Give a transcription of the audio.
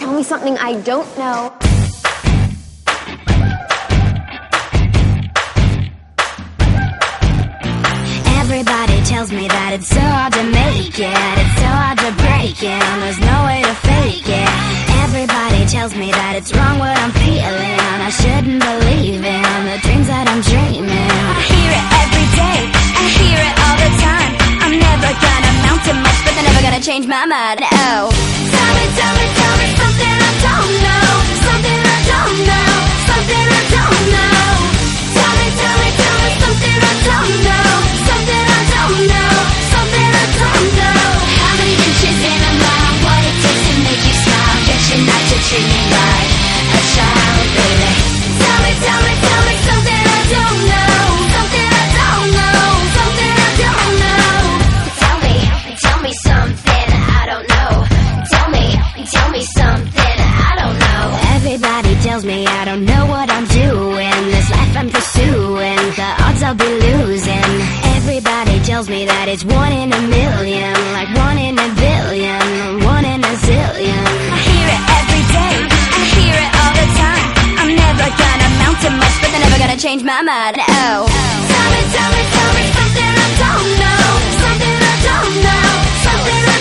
tell me something I don't know. Everybody tells me that it's so hard to make it, it's so hard to break it, and there's no way to fake it. Everybody tells me that it's wrong what I'm feeling, I shouldn't believe in the dreams that I'm dreaming. I hear it every day, I hear it all the time. I'm never gonna amount to much, but they're never gonna change my mind. Oh, tell me something I don't know, something I don't know, something I don't know. Tell me something I don't know, something I don't know, something I don't know. How many inches in a mile? What it takes to make you smile? Get your not to treat me like a child, baby. Tell me something I don't know, something I don't know, something I don't know. Tell me something I don't know. Tell me something I don't know. Everybody tells me I don't know what I'm doing. This life I'm pursuing, the odds I'll be losing. Everybody tells me that it's 1 in a million, like 1 in a billion, 1 in a zillion. I hear it every day, I hear it all the time. I'm never gonna amount to much, but they're never gonna change my mind. Oh, tell me something I don't know, something I don't know, something I